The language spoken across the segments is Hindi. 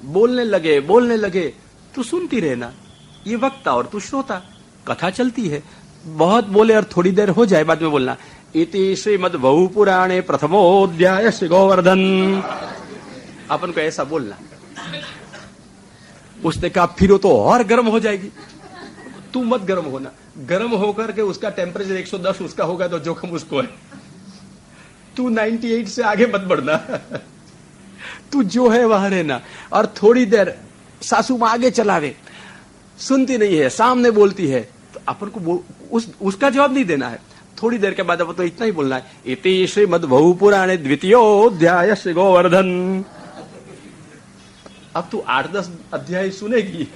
बोलने लगे, तू सुनती रहना, ये वक्ता और तू श्रोता, कथा चलती है, बहुत बोले और थोड़ी देर हो जाए बाद में बोलना, इति श्रीमद् बहु पुराणे प्रथमोऽध्याय श्री गोवर्धन। अपन को ऐसा बोलना। उसने कहा फिर वो तो और गर्म हो जाएगी, तू मत गर्म होना, गर्म होकर के उसका टेम्परेचर 110 उसका होगा तो जोखिम उसको है, तू 98 से आगे मत बढ़ना, तू जो है वहां रहना। और थोड़ी देर सासू मां आगे चलावे, सुनती नहीं है, सामने बोलती है, तो अपन को उसका जवाब नहीं देना है। थोड़ी देर के बाद अपन तो इतना ही बोलना है, इति श्रीमद् बहु पुराणे द्वितीयोऽध्याय श्री गोवर्धन। अब तू 8-10 अध्याय सुनेगी,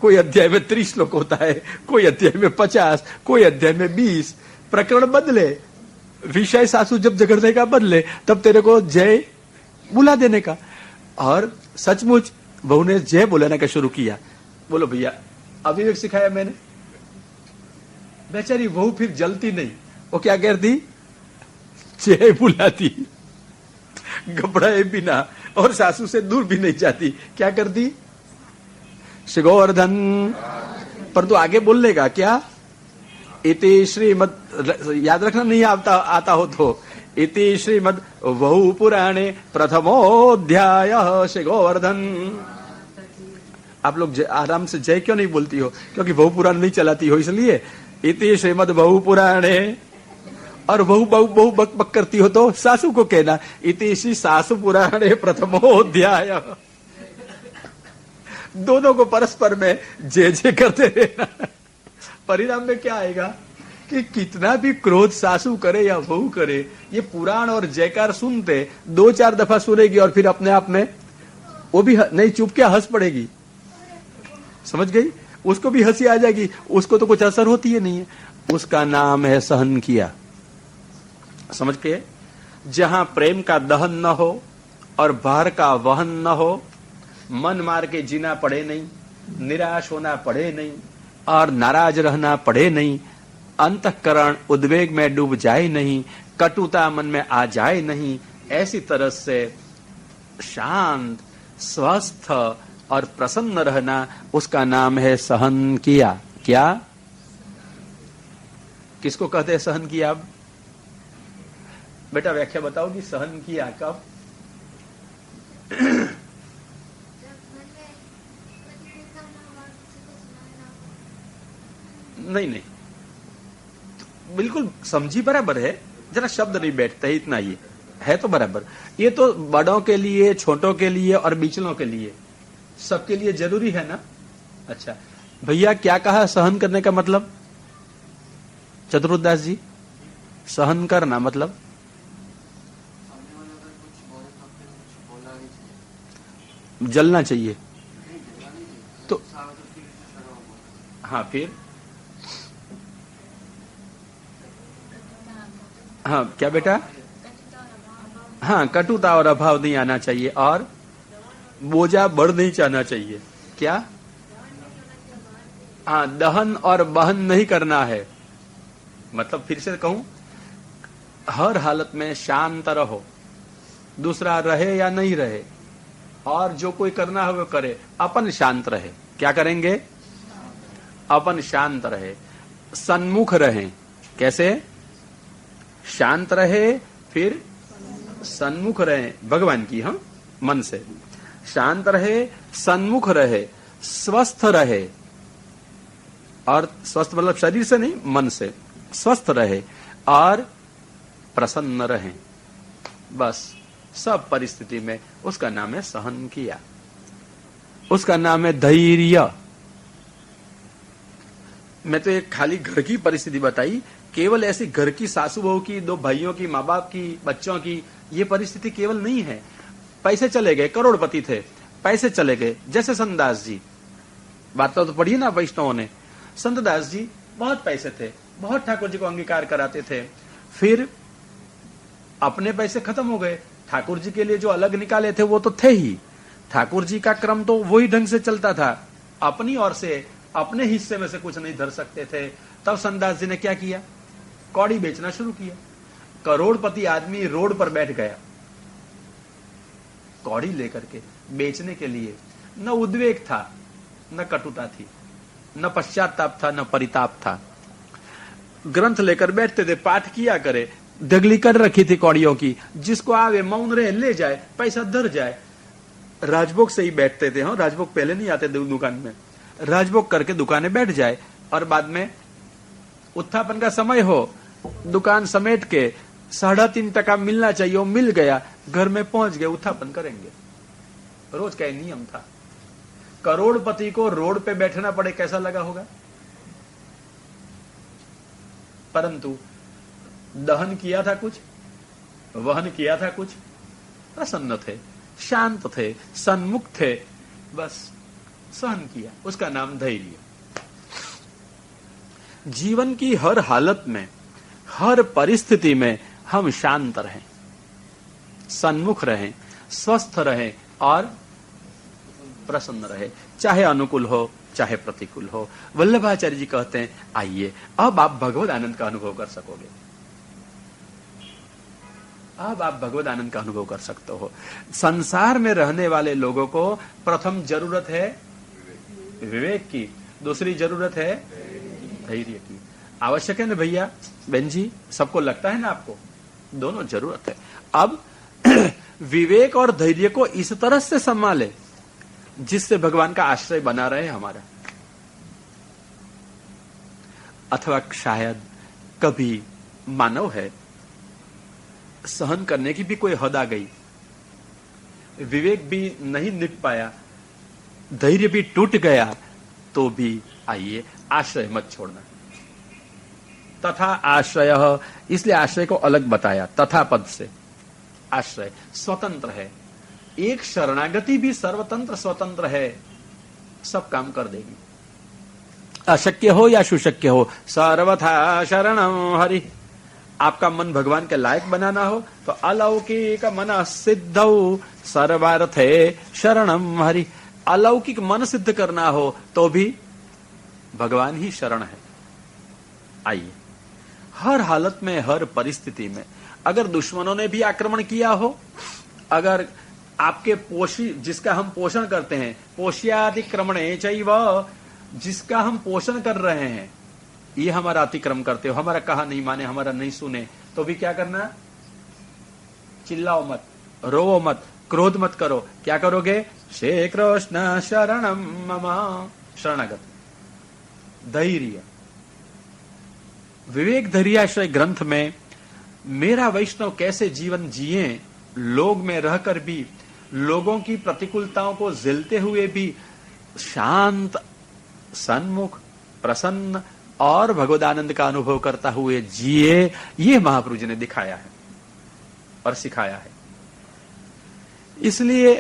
कोई अध्याय में 30 श्लोक होता है, कोई अध्याय में 50, कोई अध्याय में 20, प्रकरण बदले, विषय सासू जब झगड़ने का बदले, तब तेरे को जय बुला देने का। और सचमुच बहू ने जय बुलाने का शुरू किया, बोलो भैया अविवेक सिखाया मैंने। बेचारी बहू फिर जलती नहीं, वो क्या करती, जय बुलाती, घबराए बिना, और सासू से दूर भी नहीं जाती, क्या करती, श्री गोवर्धन। परंतु आगे बोल लेगा क्या, इति श्रीमद्, याद रखना नहीं आता हो तो, इति श्रीमद् बहु पुराणे प्रथमोऽध्याय श्री गोवर्धन। आप लोग आराम से जय क्यों नहीं बोलती हो, क्योंकि बहु पुराण नहीं चलाती हो, इसलिए इति श्रीमद् बहु पुराणे। और बहु बक बक करती हो तो सासू को कहना, इति श्री सासु पुराणे प्रथमोऽध्याय। दोनों को परस्पर में जय जय करते रहना। परिणाम में क्या आएगा कि कितना भी क्रोध सासू करे या बहू करे, ये पुराण और जयकार सुनते 2-4 दफा सुनेगी और फिर अपने आप में वो भी नहीं, चुप क्या हंस पड़ेगी, समझ गई, उसको भी हंसी आ जाएगी, उसको तो कुछ असर होती है नहीं है। उसका नाम है सहन किया, समझ के। जहां प्रेम का दहन न हो और भार का वहन न हो, मन मार के जीना पड़े नहीं, निराश होना पड़े नहीं और नाराज रहना पड़े नहीं, अंतःकरण उद्वेग में डूब जाए नहीं, कटुता मन में आ जाए नहीं, ऐसी तरह से शांत, स्वस्थ और प्रसन्न रहना, उसका नाम है सहन किया। क्या, किसको कहते हैं सहन किया? अब बेटा व्याख्या बताओगी, सहन किया कब? नहीं, बिल्कुल समझी बराबर है, जरा शब्द नहीं बैठते, इतना ही है तो बराबर। ये तो बड़ों के लिए, छोटों के लिए और बिचलों के लिए, सबके लिए जरूरी है ना। अच्छा भैया, क्या कहा सहन करने का मतलब? चतुर्दास जी, सहन करना मतलब जलना चाहिए तो, हाँ फिर, हाँ क्या बेटा, हाँ कटुता और अभाव नहीं आना चाहिए, और बोझा बढ़ नहीं जाना चाहिए। क्या, हाँ दहन और बहन नहीं करना है, मतलब फिर से कहूं, हर हालत में शांत रहो, दूसरा रहे या नहीं रहे, और जो कोई करना है वो करे, अपन शांत रहे। क्या करेंगे? अपन शांत रहे, सन्मुख रहे। कैसे? शांत रहे, फिर सन्मुख रहे भगवान की, हाँ मन से शांत रहे, सन्मुख रहे, स्वस्थ रहे, और स्वस्थ मतलब शरीर से नहीं, मन से स्वस्थ रहे, और प्रसन्न रहे। बस सब परिस्थिति में उसका नाम है सहन किया, उसका नाम है धैर्य। मैं तो एक खाली घर की परिस्थिति बताई, केवल ऐसी घर की, सासू बहू की, 2 भाइयों की, माँ बाप की, बच्चों की, ये परिस्थिति केवल नहीं है। पैसे चले गए, करोड़पति थे, पैसे चले गए, जैसे संतदास जी, बात तो पढ़ी ना वैष्णवों ने। संतदास जी बहुत पैसे थे, बहुत ठाकुर जी को अंगीकार कराते थे, फिर अपने पैसे खत्म हो गए, ठाकुर जी के लिए जो अलग निकाले थे वो तो थे ही, ठाकुर जी का क्रम तो वही ढंग से चलता था, अपनी ओर से अपने हिस्से में से कुछ नहीं धर सकते थे। तब संतदास जी ने क्या किया? कौड़ी बेचना शुरू किया। करोड़पति आदमी रोड पर बैठ गया, कौड़ी लेकर के बेचने के लिए न उद्वेग था, न कटुता थी, न पश्चाताप था, न परिताप था। ग्रंथ लेकर बैठते थे, पाठ किया करे, ढगली कर रखी थी कौड़ियों की, जिसको आवे मौन रहे, ले जाए, पैसा धर जाए। राजभोग से ही बैठते थे। हाँ, राजभोग पहले नहीं आते दुकान में, राजभोग करके दुकानें बैठ जाए और बाद में उत्थापन का समय हो, दुकान समेट के 3.5 टका मिलना चाहिए, वो मिल गया, घर में पहुंच गए, उत्थापन करेंगे। रोज का नियम था। करोड़पति को रोड पे बैठना पड़े, कैसा लगा होगा? परंतु दहन किया था कुछ, वहन किया था कुछ, प्रसन्न थे, शांत थे, सन्मुख थे, बस सहन किया, उसका नाम धैर्य। जीवन की हर हालत में, हर परिस्थिति में हम शांत रहें, सन्मुख रहें, स्वस्थ रहें और प्रसन्न रहे, चाहे अनुकूल हो चाहे प्रतिकूल हो। वल्लभाचार्य जी कहते हैं, आइए अब आप भगवद आनंद का अनुभव कर सकोगे। अब आप भगवद आनंद का अनुभव कर सकते हो। संसार में रहने वाले लोगों को प्रथम जरूरत है विवेक की, दूसरी जरूरत है धैर्य की। आवश्यक है ना भैया, बहन जी, सबको लगता है ना आपको? दोनों जरूरत है। अब विवेक और धैर्य को इस तरह से संभाले जिससे भगवान का आश्रय बना रहे हमारा। अथवा शायद कभी मानव है, सहन करने की भी कोई हद आ गई, विवेक भी नहीं निभ पाया, धैर्य भी टूट गया, तो भी आइए आश्रय मत छोड़ना। तथा आश्रय, इसलिए आश्रय को अलग बताया, तथा पद से। आश्रय स्वतंत्र है, एक शरणागति भी सर्वतंत्र स्वतंत्र है, सब काम कर देगी। अशक्य हो या सुशक्य हो, सर्वथा शरणम हरि। आपका मन भगवान के लायक बनाना हो तो अलौकिक मन सिद्धौ सर्वार्थे शरणम हरि। अलौकिक मन सिद्ध करना हो तो भी भगवान ही शरण है। आइए, हर हालत में, हर परिस्थिति में, अगर दुश्मनों ने भी आक्रमण किया हो, अगर आपके जिसका हम पोषण करते हैं, पोष्यातिक्रमणे चैव, जिसका हम पोषण कर रहे हैं, ये हमारा अतिक्रम करते हो, हमारा कहा नहीं माने, हमारा नहीं सुने, तो भी क्या करना? चिल्लाओ मत, रोवो मत, क्रोध मत करो। क्या करोगे? श्री कृष्ण शरणम मम, शरणागत। धैर्य, विवेक धैर्याश्रय ग्रंथ में मेरा वैष्णव कैसे जीवन जिए, लोग में रहकर भी, लोगों की प्रतिकूलताओं को झेलते हुए भी शांत, सन्मुख, प्रसन्न और भगवदानंद का अनुभव करता हुए जिए, ये महाप्रभु जी ने दिखाया है और सिखाया है। इसलिए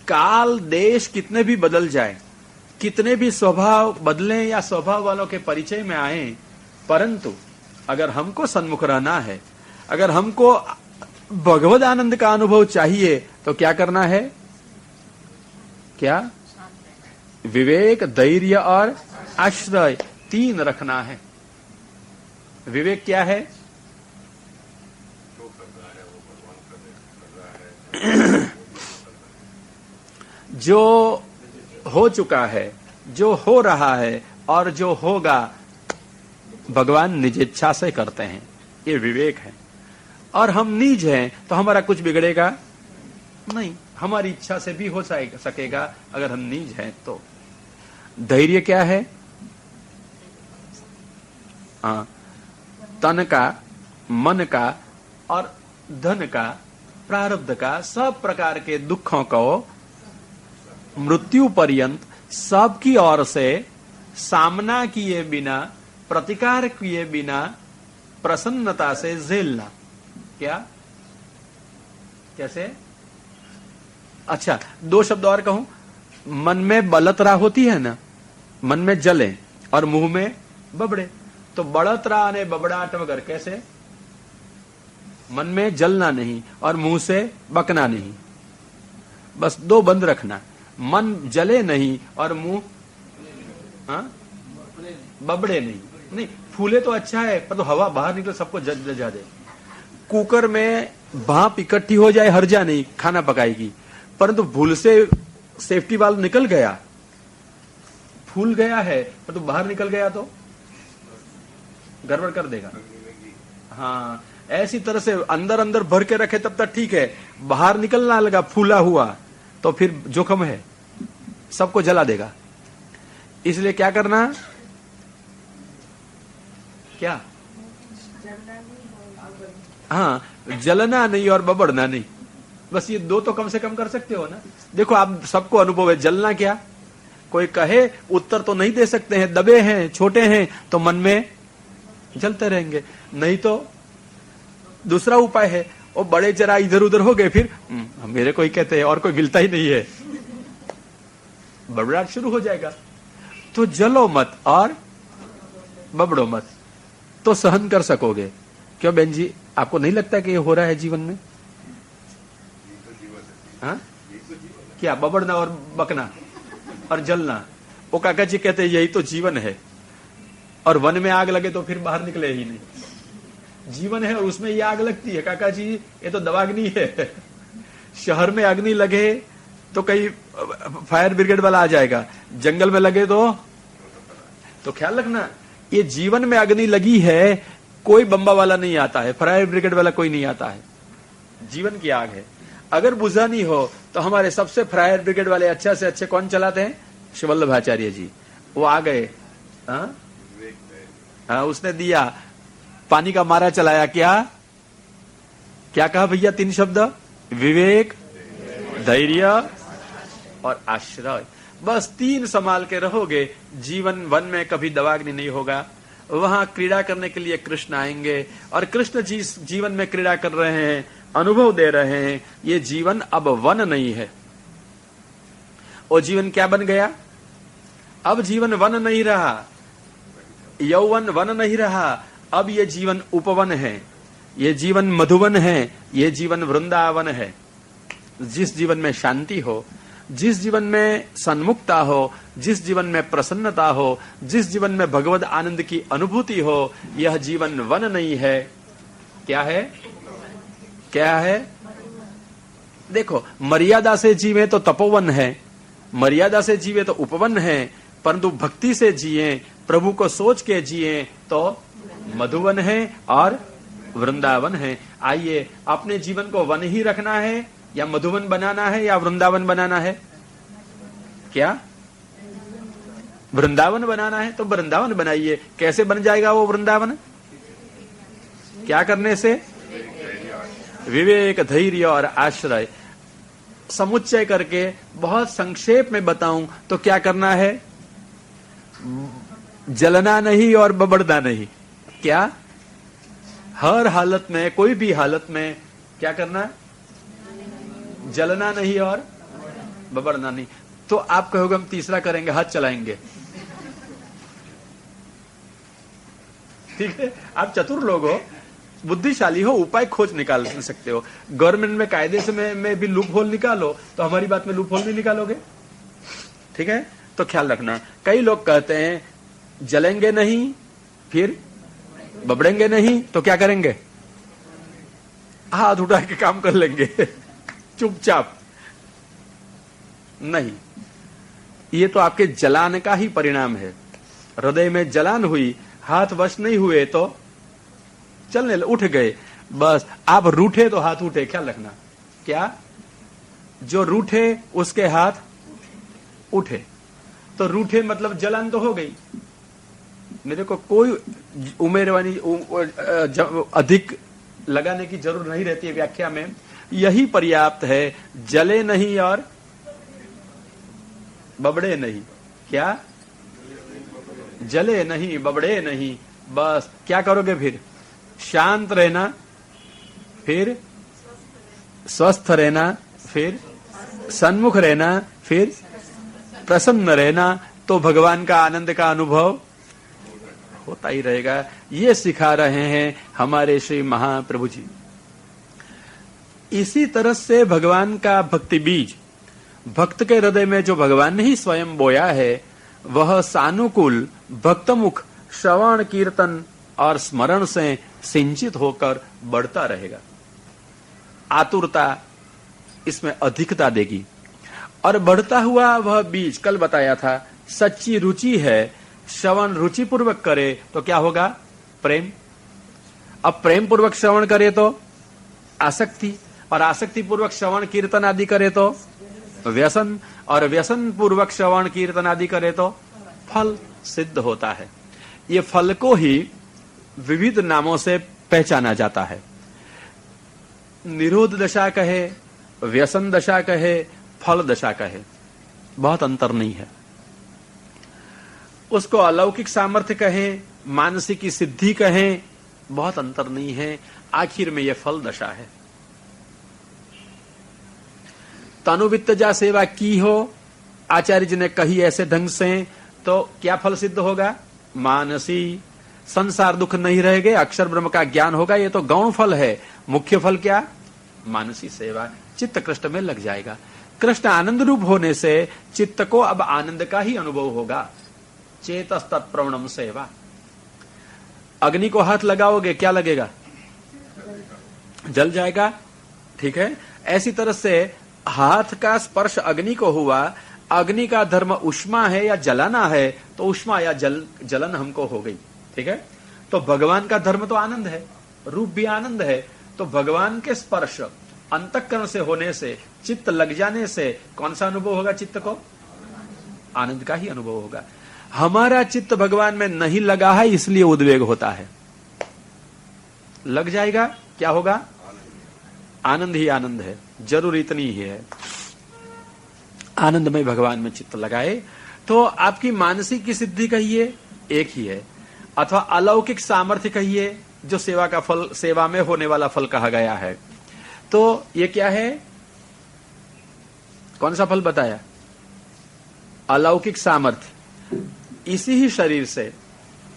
काल देश कितने भी बदल जाए, कितने भी स्वभाव बदलें या स्वभाव वालों के परिचय में आए, परंतु अगर हमको सन्मुख रहना है, अगर हमको भगवद आनंद का अनुभव चाहिए, तो क्या करना है? क्या? विवेक, धैर्य और आश्रय, 3 रखना है। विवेक क्या है? जो हो चुका है, जो हो रहा है और जो होगा, भगवान निज इच्छा से करते हैं, ये विवेक है। और हम निज हैं तो हमारा कुछ बिगड़ेगा नहीं, हमारी इच्छा से भी हो सकेगा अगर हम निज हैं तो। धैर्य क्या है? तन का, मन का और धन का, प्रारब्ध का, सब प्रकार के दुखों को मृत्यु पर्यंत सबकी ओर से सामना किए बिना, प्रतिकार किए बिना प्रसन्नता से झेलना। क्या? कैसे? अच्छा, 2 शब्द और कहूं। मन में बलतरा होती है ना, मन में जले और मुंह में बबड़े, तो बड़तरा ने बबड़ाहट वगैरह कैसे? मन में जलना नहीं और मुंह से बकना नहीं, बस 2 बंद रखना। मन जले नहीं और मुंह बबड़े नहीं। फूले तो अच्छा है, पर तो हवा बाहर निकले सबको जजा दे। कुकर में भाप इकट्ठी हो जाए हर्जा नहीं, खाना पकाएगी। परंतु भूल से सेफ्टी वाल्व निकल गया, फूल गया है, परंतु बाहर निकल गया तो गड़बड़ कर देगा। हाँ, ऐसी तरह से अंदर अंदर भर के रखे तब तक ठीक है, बाहर निकलना लगा फूला हुआ तो फिर जोखम है, सबको जला देगा। इसलिए क्या करना, क्या, हाँ, जलना नहीं और बबड़ना नहीं, बस ये दो तो कम से कम कर सकते हो ना। देखो आप सबको अनुभव है, जलना क्या, कोई कहे उत्तर तो नहीं दे सकते हैं, दबे हैं, छोटे हैं, तो मन में जलते रहेंगे। नहीं तो दूसरा उपाय है, वो बड़े जरा इधर उधर हो गए, फिर मेरे को ही कहते हैं और कोई मिलता ही नहीं है, बबड़ाहट शुरू हो जाएगा। तो जलो मत और बबड़ो मत, तो सहन कर सकोगे। क्यों बहन जी, आपको नहीं लगता कि ये हो रहा है जीवन में? हाँ, क्या बबड़ना और बकना और जलना? वो काका जी कहते हैं यही तो जीवन है, और वन में आग लगे तो फिर बाहर निकले ही नहीं। जीवन है और उसमें ये आग लगती है काका जी, ये तो दवाग्नि है। शहर में अग्नि लगे तो कहीं फायर ब्रिगेड वाला आ जाएगा, जंगल में लगे तो ख्याल रखना, ये जीवन में अग्नि लगी है, कोई बम्बा वाला नहीं आता है, फायर ब्रिगेड वाला कोई नहीं आता है, जीवन की आग है। अगर बुझानी हो तो हमारे सबसे फायर ब्रिगेड वाले अच्छा से अच्छे कौन चलाते हैं? श्री वल्लभाचार्य जी, वो आ गए। हाँ, उसने दिया, पानी का मारा चलाया, क्या कहा भैया? 3 शब्द, विवेक, धैर्य और आश्रय। बस 3 संभाल के रहोगे, जीवन वन में कभी दवाग्नि नहीं होगा। वहां क्रीड़ा करने के लिए कृष्ण आएंगे, और कृष्ण जी जीवन में क्रीड़ा कर रहे हैं, अनुभव दे रहे हैं। ये जीवन अब वन नहीं है। वो जीवन क्या बन गया? अब जीवन वन नहीं रहा, यौवन वन नहीं रहा, अब ये जीवन उपवन है, ये जीवन मधुवन है, ये जीवन वृंदावन है। जिस जीवन में शांति हो, जिस जीवन में सन्मुखता हो, जिस जीवन में प्रसन्नता हो, जिस जीवन में भगवद आनंद की अनुभूति हो, यह जीवन वन नहीं है। क्या है? क्या है? देखो, मर्यादा से जीवे तो तपोवन है, मर्यादा से जीवे तो उपवन है, परंतु भक्ति से जिए, प्रभु को सोच के जिए तो मधुवन है और वृंदावन है। आइए, अपने जीवन को वन ही रखना है या मधुवन बनाना है या वृंदावन बनाना है? क्या वृंदावन बनाना है? तो वृंदावन बनाइए। कैसे बन जाएगा वो वृंदावन? क्या करने से? विवेक, धैर्य और आश्रय। समुच्चय करके बहुत संक्षेप में बताऊं तो क्या करना है? जलना नहीं और बबड़ना नहीं। क्या? हर हालत में, कोई भी हालत में क्या करना? जलना नहीं और बबड़ना नहीं। तो आप कहोगे हम तीसरा करेंगे, हाथ चलाएंगे। ठीक है, आप चतुर लोग हो, बुद्धिशाली हो, उपाय खोज निकाल सकते हो। गवर्नमेंट में कायदे से में भी लूप होल निकालो, तो हमारी बात में लूप होल नहीं निकालोगे। ठीक है, तो ख्याल रखना। कई लोग कहते हैं जलेंगे नहीं, फिर बबड़ेंगे नहीं, तो क्या करेंगे? हाथ उठा के काम कर लेंगे चुपचाप। नहीं, ये तो आपके जलाने का ही परिणाम है। हृदय में जलान हुई, हाथ वश नहीं हुए तो चलने उठ गए, बस। आप रूठे तो हाथ उठे, ख्याल रखना। क्या? जो रूठे उसके हाथ उठे, तो रूठे मतलब जलन तो हो गई। मेरे को कोई उमेरवानी अधिक लगाने की जरूरत नहीं रहती है व्याख्या में, यही पर्याप्त है। जले नहीं और बबड़े नहीं। क्या? जले नहीं, बबड़े नहीं, बस। क्या करोगे फिर? शांत रहना, फिर स्वस्थ रहना, फिर सन्मुख रहना, फिर प्रसन्न रहना, तो भगवान का आनंद का अनुभव होता ही रहेगा। ये सिखा रहे हैं हमारे श्री महाप्रभु जी। इसी तरह से भगवान का भक्ति बीज, भक्त के हृदय में जो भगवान ने ही स्वयं बोया है, वह सानुकूल भक्तमुख श्रवण, कीर्तन और स्मरण से सिंचित होकर बढ़ता रहेगा। आतुरता इसमें अधिकता देगी। और बढ़ता हुआ वह बीज, कल बताया था, सच्ची रुचि है, श्रवण रुचि पूर्वक करे तो क्या होगा? प्रेम। अब प्रेम पूर्वक श्रवण करे तो आसक्ति, और आसक्ति पूर्वक श्रवण कीर्तन आदि करे तो व्यसन, और व्यसन पूर्वक श्रवण कीर्तन आदि करे तो फल सिद्ध होता है। ये फल को ही विविध नामों से पहचाना जाता है। निरोध दशा कहे, व्यसन दशा कहे, फल दशा कहे, बहुत अंतर नहीं है। उसको अलौकिक सामर्थ्य कहें, मानसिक की सिद्धि कहें, बहुत अंतर नहीं है। आखिर में यह फल दशा है। तनुवित्तजा सेवा की हो, आचार्य जी ने कही ऐसे ढंग से, तो क्या फल सिद्ध होगा? मानसी, संसार दुख नहीं रहेंगे, अक्षर ब्रह्म का ज्ञान होगा। ये तो गौण फल है। मुख्य फल क्या? मानसी सेवा, चित्त कृष्ण में लग जाएगा। कृष्ण आनंद रूप होने से चित्त को अब आनंद का ही अनुभव होगा। चेतस तत्प्रवणम सेवा। अग्नि को हाथ लगाओगे, क्या लगेगा? जल जाएगा, ठीक है। ऐसी तरह से हाथ का स्पर्श अग्नि को हुआ, अग्नि का धर्म उष्मा है या जलाना है, तो उष्मा या जलन हमको हो गई, ठीक है। तो भगवान का धर्म तो आनंद है, रूप भी आनंद है। तो भगवान के स्पर्श अंतःकरण से होने से, चित्त लग जाने से कौन सा अनुभव होगा? चित्त को आनंद का ही अनुभव होगा। हमारा चित्त भगवान में नहीं लगा है, इसलिए उद्वेग होता है। लग जाएगा, क्या होगा? आनंद ही आनंद है, जरूर इतनी ही है। आनंदमय भगवान में चित्त लगाए तो आपकी मानसिक की सिद्धि कहिए, एक ही है, अथवा अलौकिक सामर्थ्य कहिए, जो सेवा का फल, सेवा में होने वाला फल कहा गया है। तो ये क्या है? कौन सा फल बताया? अलौकिक सामर्थ्य। इसी ही शरीर से,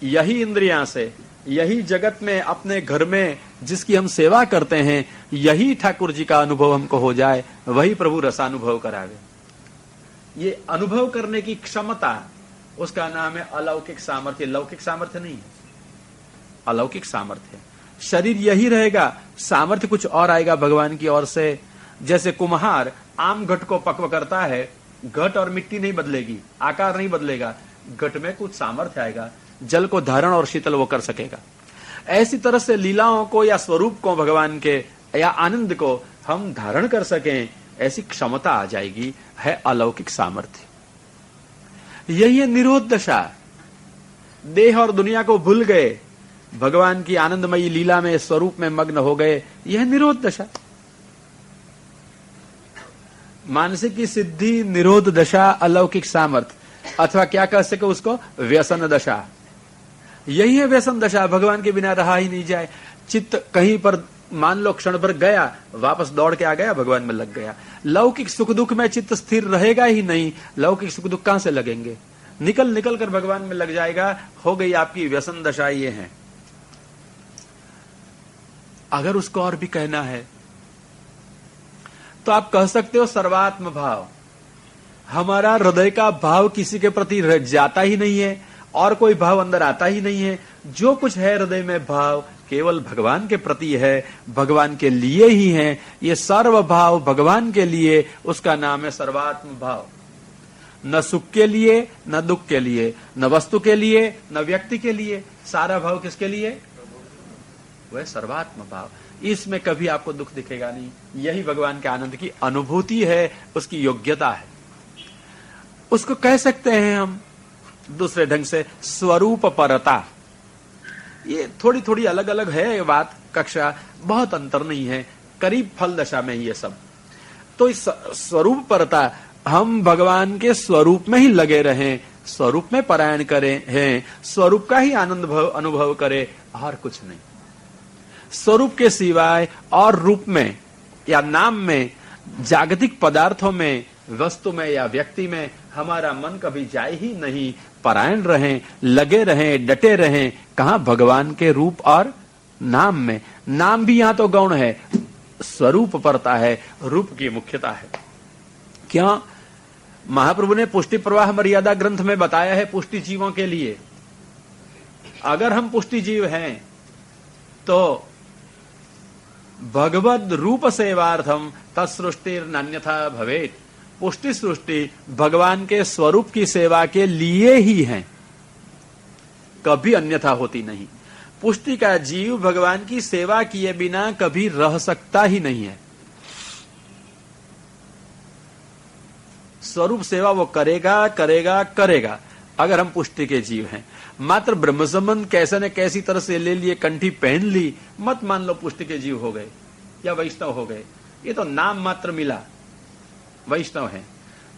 यही इंद्रियां से, यही जगत में, अपने घर में जिसकी हम सेवा करते हैं, यही ठाकुर जी का अनुभव हमको हो जाए, वही प्रभु रसानुभव करावे। ये अनुभव करने की क्षमता, उसका नाम है अलौकिक सामर्थ्य। लौकिक सामर्थ्य नहीं है, अलौकिक सामर्थ्य। शरीर यही रहेगा, सामर्थ्य कुछ और आएगा भगवान की ओर से। जैसे कुम्हार आम घट को पक्व करता है, घट और मिट्टी नहीं बदलेगी, आकार नहीं बदलेगा, घट में कुछ सामर्थ्य आएगा, जल को धारण और शीतल वो कर सकेगा। ऐसी तरह से लीलाओं को या स्वरूप को भगवान के या आनंद को हम धारण कर सकें, ऐसी क्षमता आ जाएगी, है अलौकिक सामर्थ्य। यही है निरोध दशा। देह और दुनिया को भूल गए, भगवान की आनंदमयी लीला में, स्वरूप में मग्न हो गए, यह निरोध दशा। मानसिक की सिद्धि, निरोध दशा, अलौकिक सामर्थ्य, अथवा क्या कह सके उसको? व्यसन दशा। यही है व्यसन दशा। भगवान के बिना रहा ही नहीं जाए। चित्त कहीं पर मान लो क्षण भर गया, वापस दौड़ के आ गया, भगवान में लग गया। लौकिक सुख दुख में चित्त स्थिर रहेगा ही नहीं। लौकिक सुख दुख कहां से लगेंगे? निकल निकल कर भगवान में लग जाएगा। हो गई आपकी व्यसन दशा। ये है। अगर उसको और भी कहना है तो आप कह सकते हो सर्वात्म भाव। हमारा हृदय का भाव किसी के प्रति जाता ही नहीं है, और कोई भाव अंदर आता ही नहीं है। जो कुछ है हृदय में भाव, केवल भगवान के प्रति है, भगवान के लिए ही है। ये सर्व भाव भगवान के लिए, उसका नाम है सर्वात्म भाव। न सुख के लिए, न दुख के लिए, न वस्तु के लिए, न व्यक्ति के लिए। सारा भाव किसके लिए? वह सर्वात्म भाव। इसमें कभी आपको दुख दिखेगा नहीं। यही भगवान के आनंद की अनुभूति है, उसकी योग्यता है। उसको कह सकते हैं हम दूसरे ढंग से स्वरूप परता। ये थोड़ी थोड़ी अलग अलग है ये बात, कक्षा बहुत अंतर नहीं है, करीब फल दशा में ही ये सब। तो इस स्वरूप परता, हम भगवान के स्वरूप में ही लगे रहें, स्वरूप में परायण करें हैं, स्वरूप का ही आनंद अनुभव करें, और कुछ नहीं। स्वरूप के सिवाय और रूप में या नाम में, जागतिक पदार्थों में, वस्तु में या व्यक्ति में हमारा मन कभी जाए ही नहीं। परायण रहें, लगे रहें, डटे रहें। कहां? भगवान के रूप और नाम में। नाम भी यहां तो गौण है, स्वरूप परता है, रूप की मुख्यता है। क्यों? महाप्रभु ने पुष्टि प्रवाह मर्यादा ग्रंथ में बताया है पुष्टि जीवों के लिए। अगर हम पुष्टि जीव हैं तो भगवद रूप सेवार्थम तत्सृष्टिर्नन्यथा भवेत। पुष्टि सृष्टि भगवान के स्वरूप की सेवा के लिए ही है, कभी अन्यथा होती नहीं। पुष्टि का जीव भगवान की सेवा किए बिना कभी रह सकता ही नहीं है। स्वरूप सेवा वो करेगा करेगा करेगा अगर हम पुष्टि के जीव हैं। मात्र ब्रह्म संबंध कैसे न कैसी तरह से ले लिए, कंठी पहन ली, मत मान लो पुष्टि के जीव हो गए या वैष्णव हो गए। ये तो नाम मात्र मिला, वैष्णव है।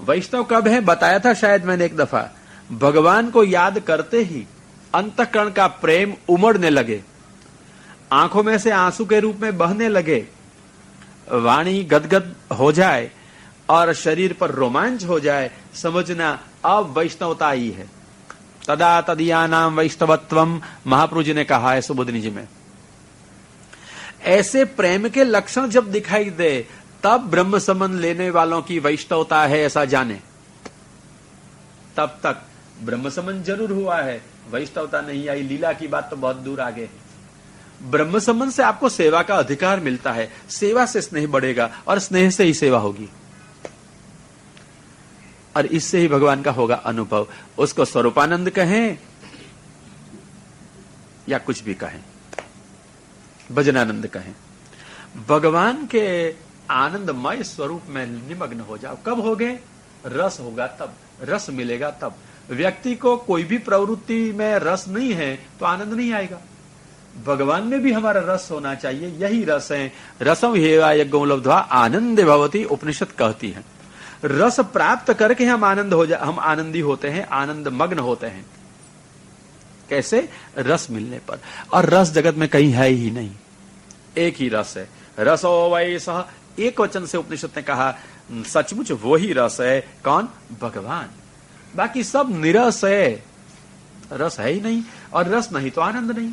वैष्णव कब है बताया था शायद मैंने एक दफा। भगवान को याद करते ही अंतःकरण का प्रेम उमड़ने लगे, आंखों में से आंसू के रूप में बहने लगे, वाणी गदगद हो जाए और शरीर पर रोमांच हो जाए, समझना अब वैष्णवता ही है। तदा तदीयानाम वैष्णवत्वम, महाप्रभु जी ने कहा है सुबोधनी जी में। ऐसे प्रेम के लक्षण जब दिखाई दे तब ब्रह्म संबंध लेने वालों की वैष्णवता है ऐसा जाने। तब तक ब्रह्म संबंध जरूर हुआ है, वैष्णवता नहीं आई। लीला की बात तो बहुत दूर आगे है। ब्रह्म संबंध से आपको सेवा का अधिकार मिलता है, सेवा से स्नेह बढ़ेगा और स्नेह से ही सेवा होगी और इससे ही भगवान का होगा अनुभव। उसको स्वरूपानंद कहें या कुछ भी कहें, भजनानंद कहें, भगवान के आनंदमय स्वरूप में निमग्न हो जाओ। कब होगे? रस होगा तब, रस मिलेगा तब। व्यक्ति को कोई भी प्रवृत्ति में रस नहीं है तो आनंद नहीं आएगा। भगवान में भी हमारा रस होना चाहिए, यही रस है। रसम हेवा यज्ञो लब्ध्वा आनंदे भवति, उपनिषद कहती है। रस प्राप्त करके हम हम आनंदी होते हैं, आनंद मग्न होते हैं। कैसे? रस मिलने पर। और रस जगत में कहीं है ही नहीं, एक ही रस है। रसो वै सह, एक वचन से उपनिषद ने कहा सचमुच वो ही रस है। कौन? भगवान। बाकी सब निरस है, रस है ही नहीं, और रस नहीं तो आनंद नहीं।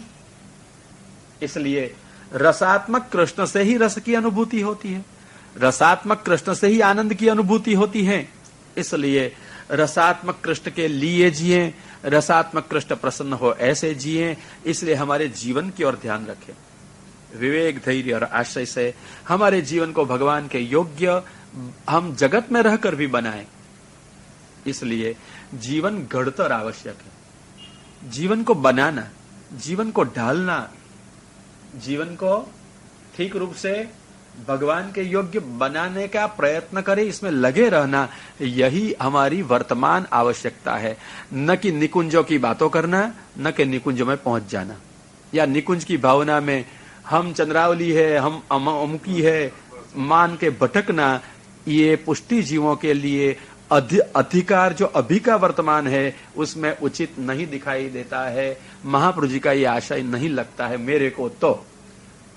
इसलिए रसात्मक कृष्ण से ही रस की अनुभूति होती है, रसात्मक कृष्ण से ही आनंद की अनुभूति होती है। इसलिए रसात्मक कृष्ण के लिए जिए, रसात्मक कृष्ण प्रसन्न हो ऐसे जिए। इसलिए हमारे जीवन की ओर ध्यान रखें, विवेक धैर्य और आश्रय से हमारे जीवन को भगवान के योग्य हम जगत में रहकर भी बनाएं। इसलिए जीवन घड़तर आवश्यक है। जीवन को बनाना, जीवन को ढालना, जीवन को ठीक रूप से भगवान के योग्य बनाने का प्रयत्न करें, इसमें लगे रहना, यही हमारी वर्तमान आवश्यकता है। न कि निकुंजों की बातों करना, न कि निकुंजों में पहुंच जाना, या निकुंज की भावना में हम चंद्रावली है, हम अमुकी है मान के भटकना। ये पुष्टि जीवों के लिए अधिकार जो अभी का वर्तमान है उसमें उचित नहीं दिखाई देता है। महाप्रभु जी का ये आशय नहीं लगता है मेरे को तो,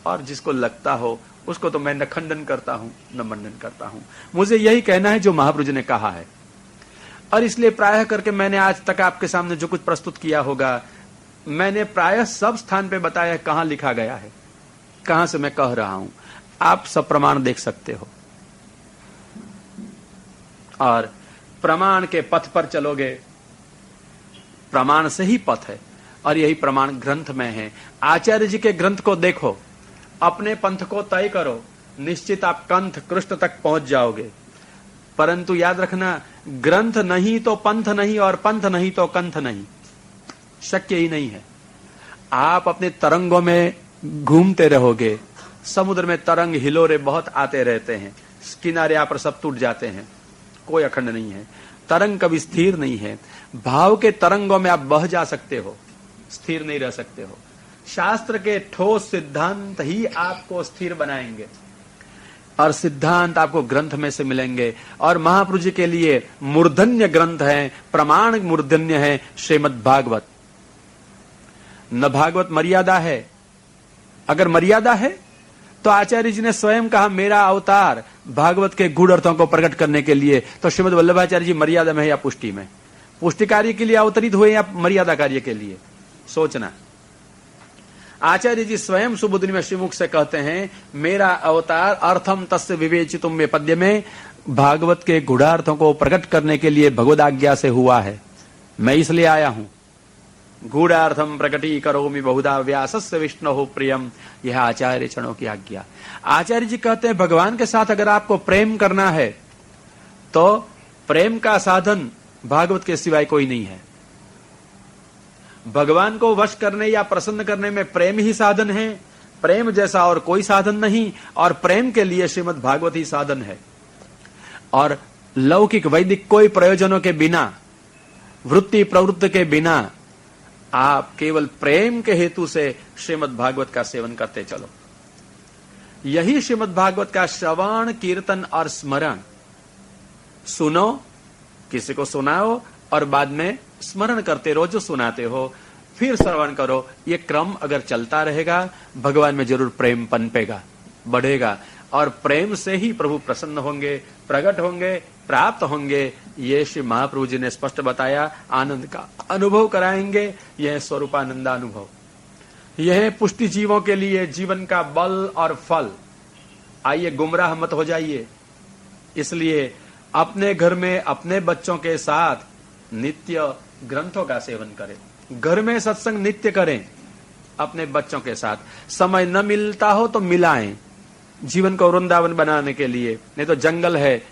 और जिसको लगता हो उसको तो मैं न खंडन करता हूं न मंडन करता हूं। मुझे यही कहना है जो महाप्रभु जी ने कहा है। और इसलिए प्रायः करके मैंने आज तक आपके सामने जो कुछ प्रस्तुत किया होगा, मैंने प्रायः सब स्थान पे बताया है कहां लिखा गया है, कहां से मैं कह रहा हूं। आप सब प्रमाण देख सकते हो, और प्रमाण के पथ पर चलोगे, प्रमाण से ही पथ है, और यही प्रमाण ग्रंथ में है। आचार्य जी के ग्रंथ को देखो, अपने पंथ को तय करो, निश्चित आप कंठ कृष्ण तक पहुंच जाओगे। परंतु याद रखना, ग्रंथ नहीं तो पंथ नहीं, और पंथ नहीं तो कंठ नहीं, शक्य ही नहीं है। आप अपने तरंगों में घूमते रहोगे। समुद्र में तरंग हिलोरे बहुत आते रहते हैं, किनारे आप पर सब टूट जाते हैं, कोई अखंड नहीं है। तरंग कभी स्थिर नहीं है। भाव के तरंगों में आप बह जा सकते हो, स्थिर नहीं रह सकते हो। शास्त्र के ठोस सिद्धांत ही आपको स्थिर बनाएंगे, और सिद्धांत आपको ग्रंथ में से मिलेंगे। और महाप्रभु जी के लिए मूर्धन्य ग्रंथ है, प्रमाण मूर्धन्य है श्रीमद् भागवत। न भागवत मर्यादा है। अगर मर्यादा है तो आचार्य जी ने स्वयं कहा मेरा अवतार भागवत के गूढ़ अर्थों को प्रकट करने के लिए। तो श्रीमद् वल्लभाचार्य जी मर्यादा में है या पुष्टि में? पुष्टि कार्य के लिए अवतरित हुए या मर्यादा कार्य के लिए? सोचना। आचार्य जी स्वयं सुबुद्धि में श्रीमुख से कहते हैं मेरा अवतार अर्थम तस्य विवेचितुम में पद्य में भागवत के गूढ़ार्थों को प्रकट करने के लिए भगवद आज्ञा से हुआ है। मैं इसलिए आया हूं। गूढ़ार्थम प्रकटी करोमि बहुधा व्यासस्य विष्णु प्रियम, यह आचार्य चरणों की आज्ञा। आचार्य जी कहते हैं भगवान के साथ अगर आपको प्रेम करना है तो प्रेम का साधन भागवत के सिवाय कोई नहीं है। भगवान को वश करने या प्रसन्न करने में प्रेम ही साधन है, प्रेम जैसा और कोई साधन नहीं, और प्रेम के लिए श्रीमद् भागवत ही साधन है। और लौकिक वैदिक कोई प्रयोजनों के बिना, वृत्ति प्रवृत्ति के बिना आप केवल प्रेम के हेतु से श्रीमद् भागवत का सेवन करते चलो। यही श्रीमद् भागवत का श्रवण कीर्तन और स्मरण, सुनो, किसी को सुनाओ और बाद में स्मरण करते रहो, जो सुनाते हो फिर श्रवण करो। ये क्रम अगर चलता रहेगा भगवान में जरूर प्रेम पनपेगा, बढ़ेगा, और प्रेम से ही प्रभु प्रसन्न होंगे, प्रकट होंगे, प्राप्त होंगे। ये श्री महाप्रभु जी ने स्पष्ट बताया। आनंद का अनुभव कराएंगे, यह स्वरूपानंद अनुभव, यह पुष्टि जीवों के लिए जीवन का बल और फल। आइए गुमराह मत हो जाइए, इसलिए अपने घर में अपने बच्चों के साथ नित्य ग्रंथों का सेवन करें, घर में सत्संग नित्य करें अपने बच्चों के साथ। समय न मिलता हो तो मिलाएं, जीवन को वृंदावन बनाने के लिए। नहीं तो जंगल है,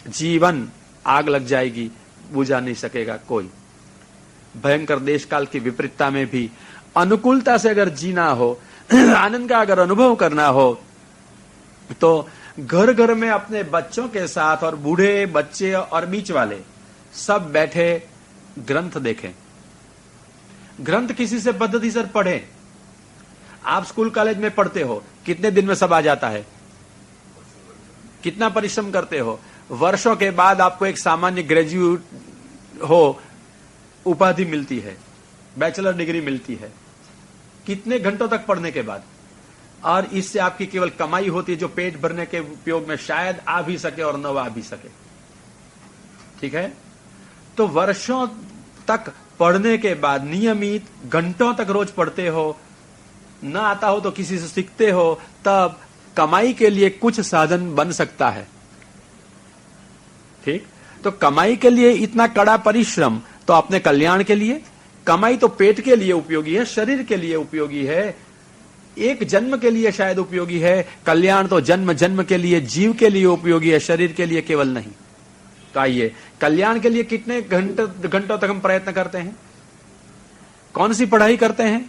जीवन आग लग जाएगी, बुझा नहीं सकेगा कोई। भयंकर देश काल की विपरीतता में भी अनुकूलता से अगर जीना हो, आनंद का अगर अनुभव करना हो, तो घर घर में अपने बच्चों के साथ, और बूढ़े बच्चे और बीच वाले सब बैठे ग्रंथ देखें। ग्रंथ किसी से पद्धति से पढ़ें। आप स्कूल कॉलेज में पढ़ते हो, कितने दिन में सब आ जाता है? कितना परिश्रम करते हो? वर्षों के बाद आपको एक सामान्य ग्रेजुएट हो उपाधि मिलती है, बैचलर डिग्री मिलती है, कितने घंटों तक पढ़ने के बाद। और इससे आपकी केवल कमाई होती है जो पेट भरने के उपयोग में शायद आ भी सके और न आ भी सके। ठीक है, तो वर्षों तक पढ़ने के बाद नियमित घंटों तक रोज पढ़ते हो, न आता हो तो किसी से सीखते हो, तब कमाई के लिए कुछ साधन बन सकता है। ठीक, तो कमाई के लिए इतना कड़ा परिश्रम तो अपने कल्याण के लिए। कमाई तो पेट के लिए उपयोगी है, शरीर के लिए उपयोगी है, एक जन्म के लिए शायद उपयोगी है। कल्याण तो जन्म जन्म के लिए, जीव के लिए उपयोगी है, शरीर के लिए केवल नहीं। तो आइए, कल्याण के लिए कितने घंटों तक हम प्रयत्न करते हैं? कौन सी पढ़ाई करते हैं?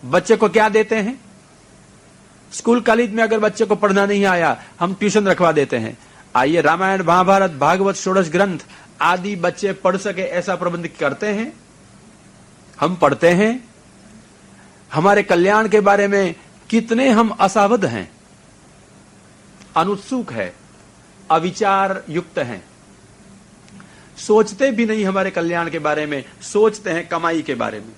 बच्चे को क्या देते हैं? स्कूल कॉलेज में अगर बच्चे को पढ़ना नहीं आया, हम ट्यूशन रखवा देते हैं। आइए, रामायण महाभारत भागवत षोडश ग्रंथ आदि बच्चे पढ़ सके ऐसा प्रबंध करते हैं, हम पढ़ते हैं। हमारे कल्याण के बारे में कितने हम असावध हैं, अनुत्सुक है, अविचार युक्त हैं, सोचते भी नहीं हमारे कल्याण के बारे में। सोचते हैं कमाई के बारे में,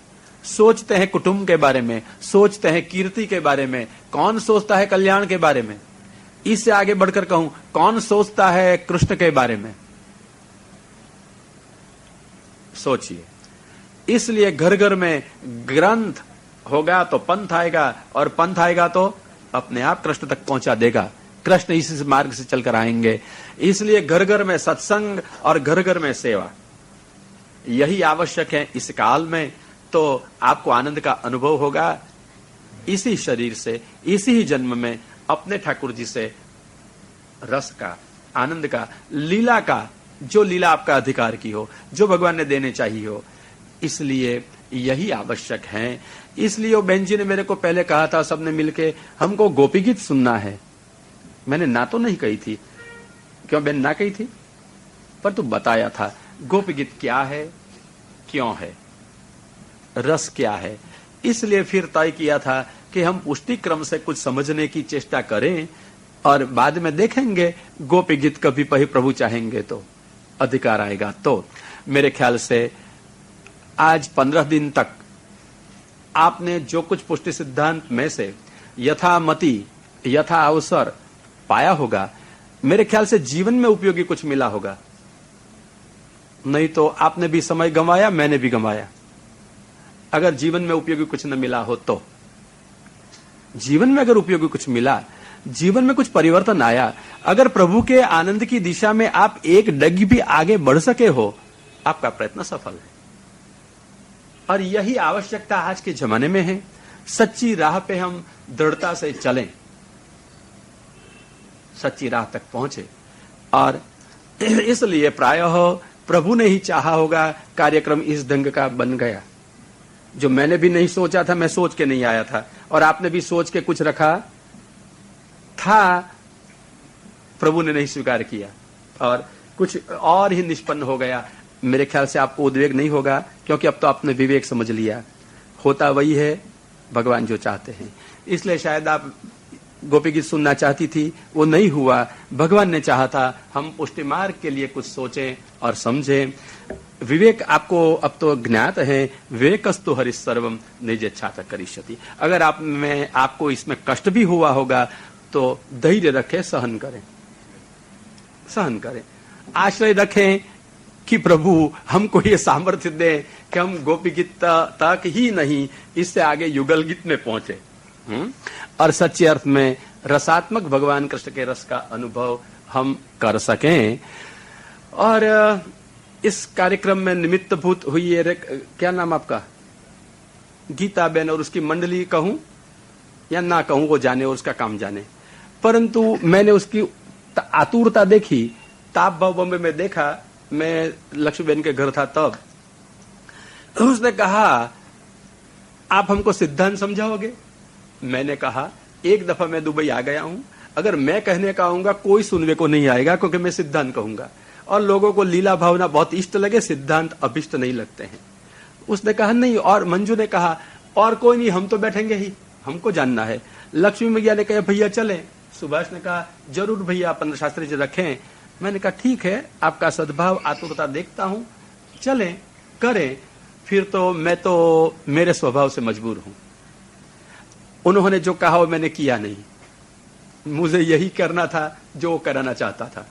सोचते हैं कुटुंब के बारे में, सोचते हैं कीर्ति के बारे में। कौन सोचता है कल्याण के बारे में? इससे आगे बढ़कर कहूं, कौन सोचता है कृष्ण के बारे में? सोचिए। इसलिए घर घर में ग्रंथ होगा तो पंथ आएगा, और पंथ आएगा तो अपने आप कृष्ण तक पहुंचा देगा। कृष्ण इसी मार्ग से चलकर आएंगे। इसलिए घर घर में सत्संग और घर घर में सेवा, यही आवश्यक है इस काल में। तो आपको आनंद का अनुभव होगा इसी शरीर से, इसी ही जन्म में अपने ठाकुर जी से रस का, आनंद का, लीला का, जो लीला आपका अधिकार की हो, जो भगवान ने देने चाहिए हो। इसलिए यही आवश्यक है। इसलिए वो बहन जी ने मेरे को पहले कहा था, सबने मिलके, हमको गोपी गीत सुनना है। मैंने ना तो नहीं कही थी, क्यों बहन ना कही थी, पर तू बताया था गोपी गीत क्या है, क्यों है, रस क्या है। इसलिए फिर तय किया था कि हम पुष्टि क्रम से कुछ समझने की चेष्टा करें, और बाद में देखेंगे गोपी गीत कभी प्रभु चाहेंगे तो, अधिकार आएगा तो। मेरे ख्याल से आज 15 दिन तक आपने जो कुछ पुष्टि सिद्धांत में से यथामति, यथा अवसर पाया होगा, मेरे ख्याल से जीवन में उपयोगी कुछ मिला होगा। नहीं तो आपने भी समय गंवाया, मैंने भी गंवाया। अगर जीवन में उपयोगी कुछ न मिला हो तो, जीवन में अगर उपयोगी कुछ मिला, जीवन में कुछ परिवर्तन आया, अगर प्रभु के आनंद की दिशा में आप एक डग भी आगे बढ़ सके हो, आपका प्रयत्न सफल है। और यही आवश्यकता आज के जमाने में है। सच्ची राह पे हम दृढ़ता से चलें, सच्ची राह तक पहुंचे। और इसलिए प्रायः प्रभु ने ही चाहा होगा कार्यक्रम इस ढंग का बन गया, जो मैंने भी नहीं सोचा था, मैं सोच के नहीं आया था, और आपने भी सोच के कुछ रखा था, प्रभु ने नहीं स्वीकार किया और कुछ और ही निष्पन्न हो गया। मेरे ख्याल से आपको उद्वेग नहीं होगा, क्योंकि अब तो आपने विवेक समझ लिया, होता वही है भगवान जो चाहते हैं। इसलिए शायद आप गोपी गीत सुनना चाहती थी, वो नहीं हुआ। भगवान ने चाहा था हम पुष्टि मार्ग के लिए कुछ सोचें और समझें। विवेक आपको अब तो ज्ञात है, विवेकस्तु हरिः सर्वं निजेच्छात करिष्यति। अगर आपको इसमें कष्ट भी हुआ होगा तो धैर्य रखें, सहन करें, सहन करें, आश्रय रखें कि प्रभु हमको ये सामर्थ्य दे कि हम गोपी गीत तक ही नहीं, इससे आगे युगल गीत में पहुंचे और सच्चे अर्थ में रसात्मक भगवान कृष्ण के रस का अनुभव हम कर सकें। और इस कार्यक्रम में निमित्तभूत हुई है, क्या नाम आपका? गीता बहन, और उसकी मंडली कहूं या ना कहूं, वो जाने और उसका काम जाने। परंतु मैंने उसकी आतुरता देखी, ताप भाव बॉम्बे में देखा, मैं लक्ष्मी बहन के घर था तब। उसने कहा आप हमको सिद्धांत समझाओगे? मैंने कहा एक दफा मैं दुबई आ गया हूं, अगर मैं कहने का आऊंगा कोई सुनने को नहीं आएगा, क्योंकि मैं सिद्धांत कहूंगा और लोगों को लीला भावना बहुत इष्ट लगे, सिद्धांत अभिष्ट नहीं लगते हैं। उसने कहा नहीं, और मंजू ने कहा और कोई नहीं, हम तो बैठेंगे ही, हमको जानना है। लक्ष्मी मैया ने कहा भैया चलें। सुभाष ने कहा जरूर भैया, अपन शास्त्री जी रखें। मैंने कहा ठीक है, आपका सद्भाव आतुरता देखता हूं, चलें करें। फिर तो मैं तो मेरे स्वभाव से मजबूर हूं। उन्होंने जो कहा वो मैंने किया नहीं, मुझे यही करना था जो वो कराना चाहता था,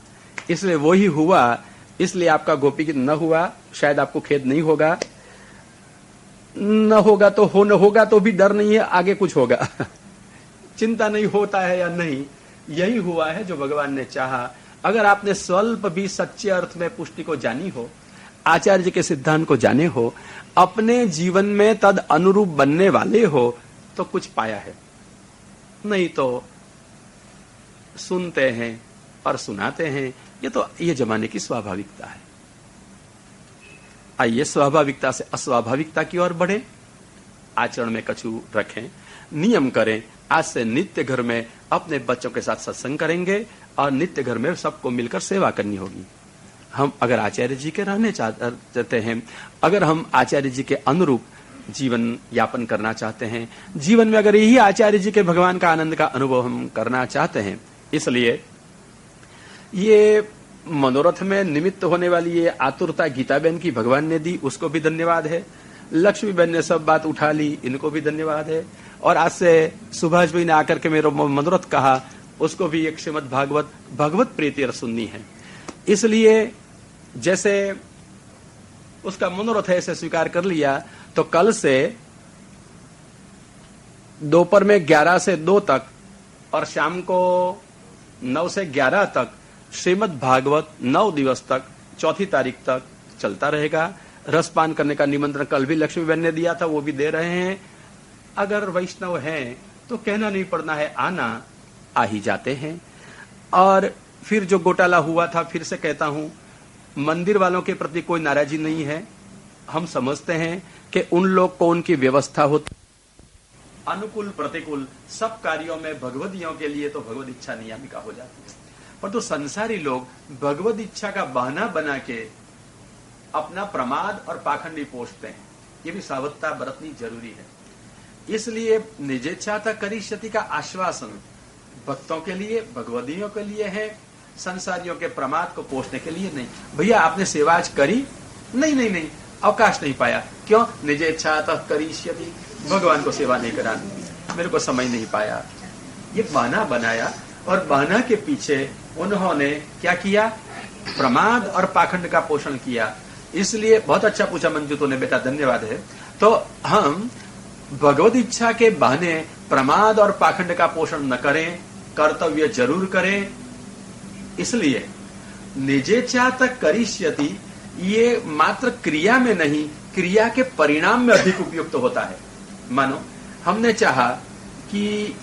इसलिए वो ही हुआ। इसलिए आपका गोपी गीत न हुआ, शायद आपको खेद नहीं होगा, न होगा तो हो, न होगा तो भी डर नहीं है, आगे कुछ होगा चिंता नहीं होता है या नहीं, यही हुआ है जो भगवान ने चाहा। अगर आपने स्वल्प भी सच्चे अर्थ में पुष्टि को जानी हो, आचार्य जी के सिद्धांत को जाने हो, अपने जीवन में तद अनुरूप बनने वाले हो, तो कुछ पाया है। नहीं तो सुनते हैं और सुनाते हैं, ये जमाने की स्वाभाविकता है। आइए स्वाभाविकता से अस्वाभाविकता की ओर बढ़े, आचरण में कछु रखें, नियम करें। आज से नित्य घर में अपने बच्चों के साथ सत्संग करेंगे और नित्य घर में सबको मिलकर सेवा करनी होगी। हम अगर आचार्य जी के रहने चाहते हैं, अगर हम आचार्य जी के अनुरूप जीवन यापन करना चाहते हैं, जीवन में अगर यही आचार्य जी के भगवान का आनंद का अनुभव हम करना चाहते हैं, इसलिए ये मनोरथ में निमित्त होने वाली ये आतुरता गीता बहन की भगवान ने दी, उसको भी धन्यवाद है। लक्ष्मी बहन ने सब बात उठा ली, इनको भी धन्यवाद है। और आज से सुभाष भाई ने आकर के मेरा मनोरथ कहा, उसको भी एक श्रीमद् भागवत भगवत प्रीति सुननी है। इसलिए जैसे उसका मनोरथ है ऐसे स्वीकार कर लिया, तो कल से दोपहर में 11 से 2 तक और शाम को 9 से 11 तक श्रीमद् भागवत 9 दिवस तक 4 तारीख तक चलता रहेगा। रसपान करने का निमंत्रण कल भी लक्ष्मी बहन ने दिया था, वो भी दे रहे हैं। अगर वैष्णव हैं तो कहना नहीं पड़ना है, आना, आ ही जाते हैं। और फिर जो घोटाला हुआ था, फिर से कहता हूं, मंदिर वालों के प्रति कोई नाराजगी नहीं है। हम समझते हैं कि उन लोग को उनकी व्यवस्था होती, अनुकूल प्रतिकूल सब कार्यों में भगवदियों के लिए तो भगवद इच्छा नियामिका हो जाती है। पर तो संसारी लोग भगवद इच्छा का बहाना बना के अपना प्रमाद और पाखंडी पोषते हैं। ये भी सावधता बरतनी जरूरी है। इसलिए निजेच्छाता करिष्यति का आश्वासन भक्तों के लिए, भगवदियों के लिए है, संसारियों के प्रमाद को पोषने के लिए नहीं। भैया आपने सेवा आज करी? नहीं, अवकाश नहीं पाया। क्यों? निजेच्छाता करिष्यति, भगवान को सेवा नहीं करा, मेरे को समय नहीं पाया। ये बहाना बनाया और बहाना के पीछे उन्होंने क्या किया? प्रमाद और पाखंड का पोषण किया। इसलिए बहुत अच्छा पूछा मंजू तूने बेटा, धन्यवाद है। तो हम भगवत इच्छा के बहाने प्रमाद और पाखंड का पोषण न करें, कर्तव्य जरूर करें। इसलिए निजेच्छा तक करिष्यति, ये मात्र क्रिया में नहीं क्रिया के परिणाम में अधिक उपयुक्त होता है। मानो हमने चाहा कि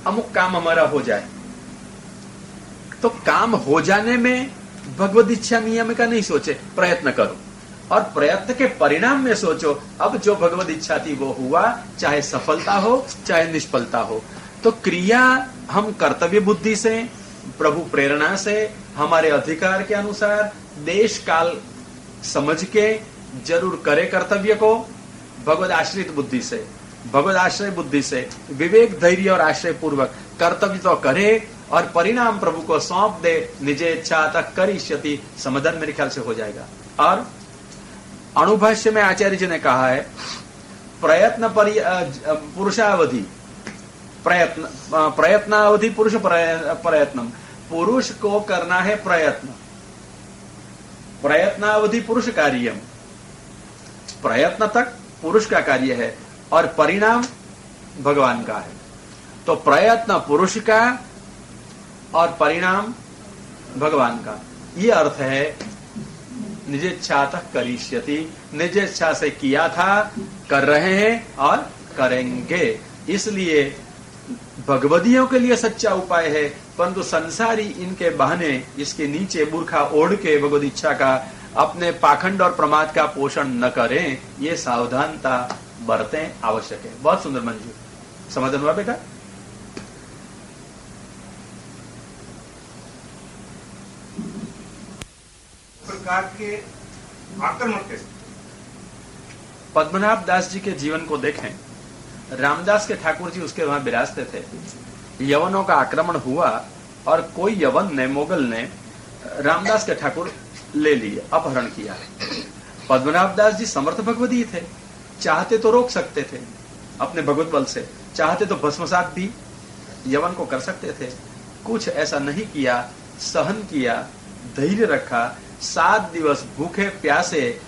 अमुक काम हमारा हो जाए, तो काम हो जाने में भगवद इच्छा नियम का नहीं सोचे, प्रयत्न करो और प्रयत्न के परिणाम में सोचो अब जो भगवद इच्छा थी वो हुआ, चाहे सफलता हो चाहे निष्फलता हो। तो क्रिया हम कर्तव्य बुद्धि से, प्रभु प्रेरणा से, हमारे अधिकार के अनुसार, देश काल समझ के जरूर करे कर्तव्य को, भगवद आश्रित बुद्धि से, भगवद आश्रय बुद्धि से, विवेक धैर्य और आश्रय पूर्वक कर्तव्य तो करे और परिणाम प्रभु को सौंप दे। निजे इच्छा तक करिष्यति, समाधान मेरे ख्याल से हो जाएगा। और अणुभाष्य में आचार्य जी ने कहा है प्रयत्न पुरुषावधि, प्रयत्नावधि पुरुष प्रयत्न, पुरुष को करना है प्रयत्न, प्रयत्नावधि पुरुष कार्यम, प्रयत्न तक पुरुष का कार्य है और परिणाम भगवान का है। तो प्रयत्न पुरुष का और परिणाम भगवान का, ये अर्थ है निज इच्छा तक करिष्यति, निज इच्छा से किया था, कर रहे हैं और करेंगे। इसलिए भगवदियों के लिए सच्चा उपाय है, परंतु संसारी इनके बहाने इसके नीचे मूर्खा ओढ़ के भगवद इच्छा का अपने पाखंड और प्रमाद का पोषण न करें, ये सावधानता बरतें आवश्यक है। बहुत सुंदर मंजू, समाधान हुआ बेटा? प्रकार के आक्रमण कैसे? पद्मनाभ दास जी के जीवन को देखें, रामदास के ठाकुर जी उसके वहां विराजते थे, यवनों का आक्रमण हुआ और कोई यवन ने, मोगल ने रामदास के ठाकुर ले लिए, अपहरण किया। पद्मनाभ दास जी समर्थ भगवदी थे, चाहते तो रोक सकते थे अपने भगवत बल से, चाहते तो भस्मसात भी यवन को कर सकते थे, कुछ ऐसा नहीं किया, सहन किया, धैर्य रखा, 7 दिवस भूखे प्यासे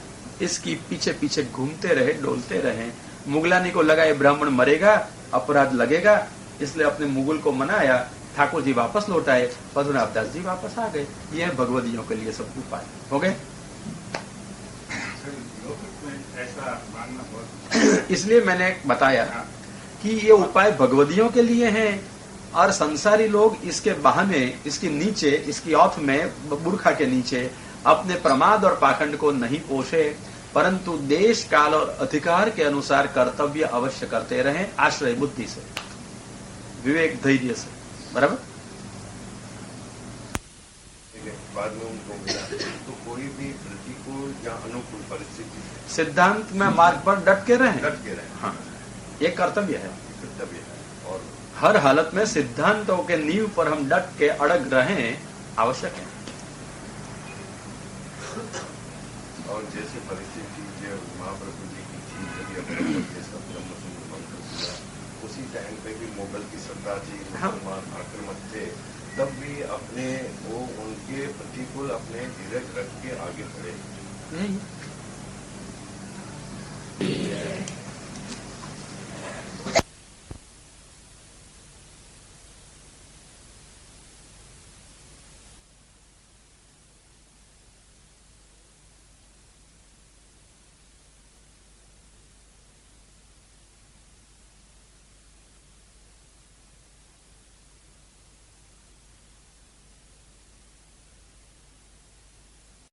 इसकी पीछे पीछे घूमते रहे, डोलते रहे। मुगलानी को लगा ये ब्राह्मण मरेगा, अपराध लगेगा, इसलिए अपने मुगल को मनाया, ठाकुर जी वापस लौट आए, पद्मनाभ दास जी वापस आ गए। ये है भगवदियों के लिए सब उपाय हो गए। इसलिए मैंने बताया कि ये उपाय भगवदियों के लिए हैं और संसारी लोग इसके बहाने, इसके नीचे, इसकी औथ में, बुरखा के नीचे अपने प्रमाद और पाखंड को नहीं पोषे, परंतु देश काल और अधिकार के अनुसार कर्तव्य अवश्य करते रहें, आश्रय बुद्धि से, विवेक धैर्य से। बराबर? बाद में उनको मिला तो कोई भी प्रतिकूल या अनुकूल परिस्थिति सिद्धांत में मार्ग पर डट के रहें। हाँ, ये कर्तव्य है, कर्तव्य है। और हर हालत में सिद्धांतों के नींव पर हम डट के अड़ग रहें आवश्यक है। और जैसे परिस्थिति जो महाप्रभु जी की थी, जब अपने सब ब्रह्म सुंदर बनकर दिया, उसी टाइम पे भी मुगल की सत्ता थी, मुसलमान आक्रमक थे, तब भी अपने वो उनके प्रतिकूल अपने धीरज रख के आगे बढ़े।